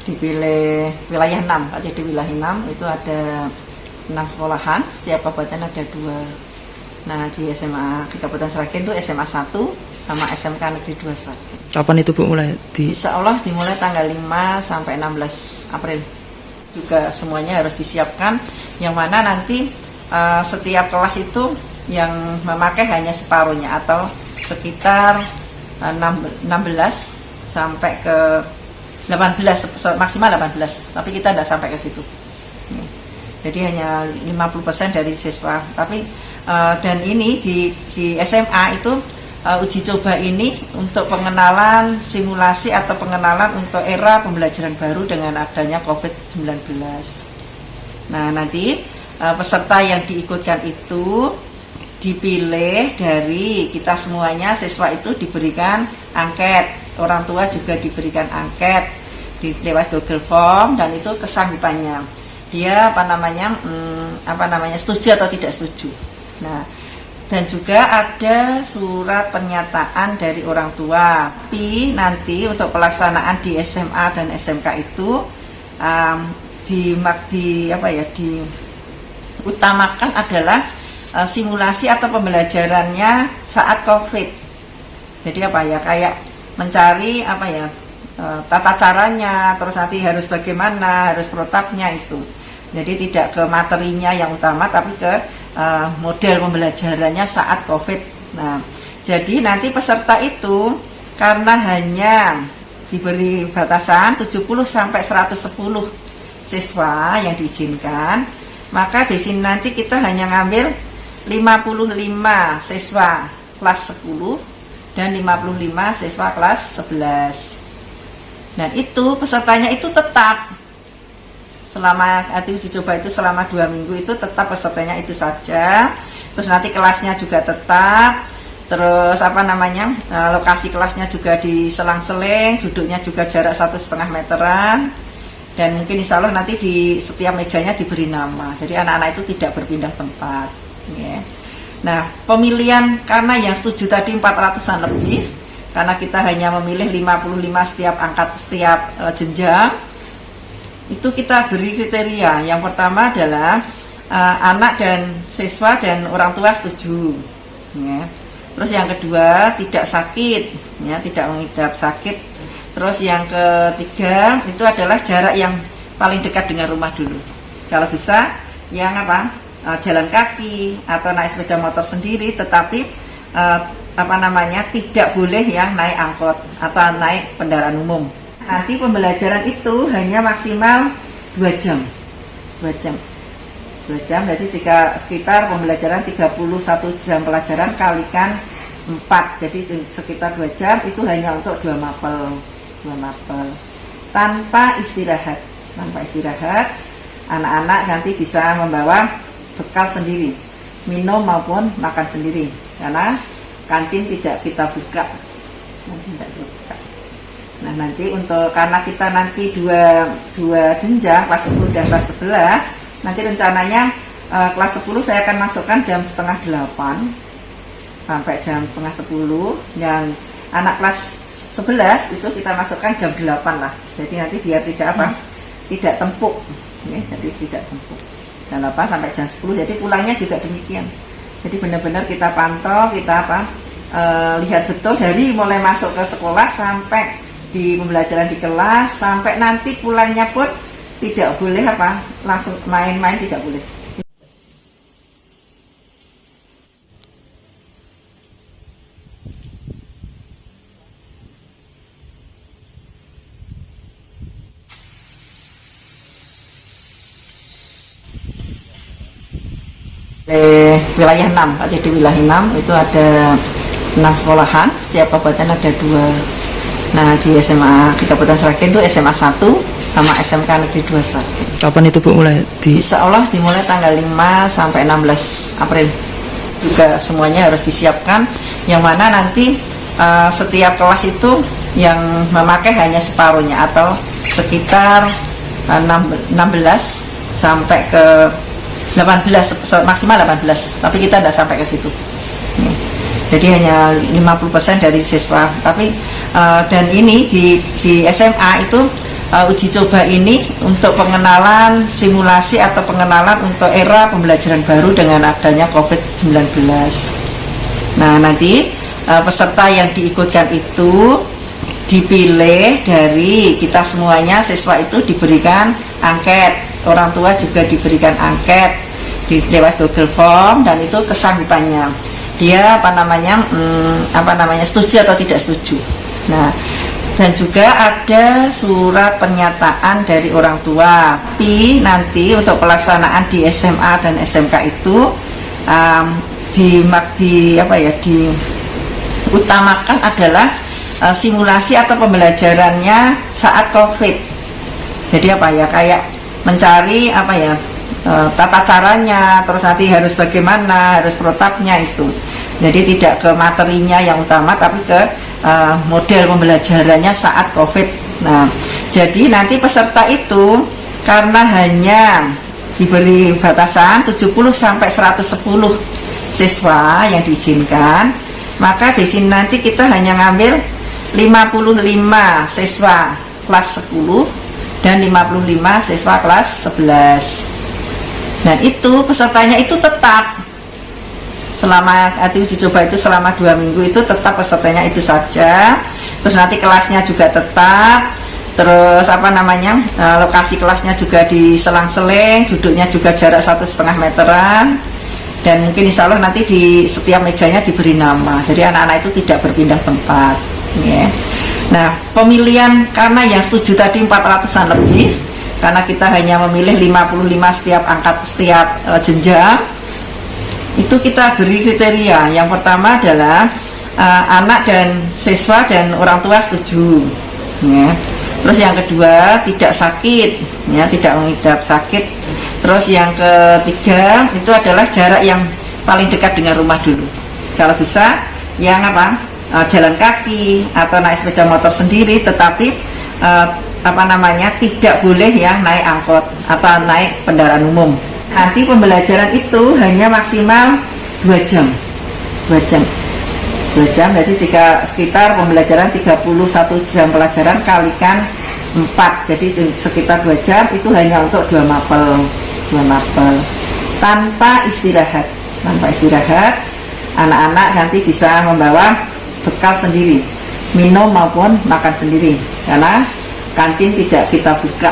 dipilih wilayah 6, jadi wilayah 6 itu ada 6 sekolahan, setiap kabupaten ada 2. Nah di SMA di Kabupaten Sragen itu SMA 1 sama SMK Negeri 2 Sragen. Kapan itu Bu mulai? Insya Allah dimulai tanggal 5 sampai 16 April. Juga semuanya harus disiapkan, yang mana nanti setiap kelas itu yang memakai hanya separuhnya atau sekitar 16 sampai ke 18, maksimal 18, tapi kita tidak sampai ke situ. Jadi hanya 50% dari siswa. Tapi dan ini di SMA itu uji coba ini untuk pengenalan simulasi atau pengenalan untuk era pembelajaran baru dengan adanya COVID-19. Nah nanti peserta yang diikutkan itu dipilih dari kita semuanya, siswa itu diberikan angket, orang tua juga diberikan angket lewat Google Form, dan itu kesanggupannya dia setuju atau tidak setuju. Nah dan juga ada surat pernyataan dari orang tua. Tapi nanti untuk pelaksanaan di SMA dan SMK itu diutamakan adalah simulasi atau pembelajarannya saat COVID. Jadi kayak mencari tata caranya, terus nanti harus bagaimana, harus protapnya itu. Jadi tidak ke materinya yang utama, tapi ke model pembelajarannya saat COVID. Nah, jadi nanti peserta itu karena hanya diberi batasan 70 sampai 110 siswa yang diizinkan, maka di sini nanti kita hanya ngambil 55 siswa kelas 10 dan 55 siswa kelas 11. Dan itu pesertanya itu tetap selama uji coba itu selama 2 minggu itu tetap pesertanya itu saja. Terus nanti kelasnya juga tetap. Terus lokasi kelasnya juga diselang-seling, duduknya juga jarak 1,5 meteran. Dan mungkin insya Allah nanti di setiap mejanya diberi nama. Jadi anak-anak itu tidak berpindah tempat. Ya. Nah pemilihan karena yang setuju tadi 400-an lebih, karena kita hanya memilih 55 setiap jenjang. Itu kita beri kriteria. Yang pertama adalah anak dan siswa dan orang tua setuju, ya. Terus yang kedua tidak sakit, ya, tidak mengidap sakit. Terus yang ketiga itu adalah jarak yang paling dekat dengan rumah dulu. Kalau bisa yang jalan kaki atau naik sepeda motor sendiri, tetapi tidak boleh yang naik angkot atau naik kendaraan umum. Nanti pembelajaran itu hanya maksimal 2 jam. 2 jam, berarti sekitar pembelajaran 31 jam pelajaran kalikan 4. Jadi sekitar 2 jam itu hanya untuk 2 mapel. Tanpa istirahat. Anak-anak nanti bisa membawa bekal sendiri, minum maupun makan sendiri. Karena kantin tidak kita buka. Nah nanti karena kita nanti dua jenjang kelas 10 dan kelas 11, nanti rencananya kelas 10 saya akan masukkan jam 7:30 sampai jam 9:30, dan anak kelas 11 itu kita masukkan jam 8 lah. Jadi nanti biar tidak tempuk, ya, jadi tidak tempuk jam 8 sampai jam 10. Jadi pulangnya juga demikian. Jadi benar-benar kita pantau, kita lihat betul dari mulai masuk ke sekolah sampai di pembelajaran di kelas, sampai nanti pulangnya pun tidak boleh langsung main-main, tidak boleh. Wilayah 6, jadi wilayah 6 itu ada 6 sekolahan, setiap kabupaten ada 2. Nah di SMA di Kabupaten Sragen itu SMA 1 sama SMK Negeri 2 Sragen. Kapan itu Bu mulai? Insya Allah dimulai tanggal 5 sampai 16 April. Juga semuanya harus disiapkan, yang mana nanti setiap kelas itu yang memakai hanya separuhnya atau sekitar 16 sampai ke 18, maksimal 18, tapi kita tidak sampai ke situ. Jadi hanya 50% dari siswa. Tapi dan ini di SMA itu uji coba ini untuk pengenalan simulasi atau pengenalan untuk era pembelajaran baru dengan adanya COVID-19. Nah, nanti peserta yang diikutkan itu dipilih dari kita semuanya. Siswa itu diberikan angket, orang tua juga diberikan angket lewat Google Form, dan itu kesanggupannya dia setuju atau tidak setuju. Nah, dan juga ada surat pernyataan dari orang tua. Tapi nanti untuk pelaksanaan di SMA dan SMK itu diutamakan adalah simulasi atau pembelajarannya saat COVID. Jadi kayak mencari tata caranya, terus nanti harus bagaimana, harus protapnya itu. Jadi tidak ke materinya yang utama, tapi ke model pembelajarannya saat COVID. Nah, jadi nanti peserta itu karena hanya diberi batasan 70 sampai 110 siswa yang diizinkan, maka di sini nanti kita hanya ngambil 55 siswa kelas 10 dan 55 siswa kelas 11. Dan itu pesertanya itu tetap selama uji coba itu selama 2 minggu itu tetap pesertanya itu saja. Terus nanti kelasnya juga tetap. Terus lokasi kelasnya juga diselang-seling, duduknya juga jarak 1,5 meteran. Dan mungkin insya Allah nanti di setiap mejanya diberi nama. Jadi anak-anak itu tidak berpindah tempat. Ya. Nah, pemilihan karena yang setuju tadi 400-an lebih, karena kita hanya memilih 55 setiap jenjang, itu kita beri kriteria. Yang pertama adalah anak dan siswa dan orang tua setuju, ya. Terus yang kedua tidak sakit, ya, tidak mengidap sakit. Terus yang ketiga itu adalah jarak yang paling dekat dengan rumah dulu. Kalau bisa yang jalan kaki atau naik sepeda motor sendiri, tetapi tidak boleh ya naik angkot atau naik kendaraan umum. Nanti pembelajaran itu hanya maksimal 2 jam. 2 jam. 2 jam, jadi sekitar pembelajaran 31 jam pelajaran kalikan 4. Jadi sekitar 2 jam itu hanya untuk 2 mapel. 2 mapel. Tanpa istirahat. Tanpa istirahat, anak-anak nanti bisa membawa bekal sendiri, minum maupun makan sendiri, karena kantin tidak kita buka.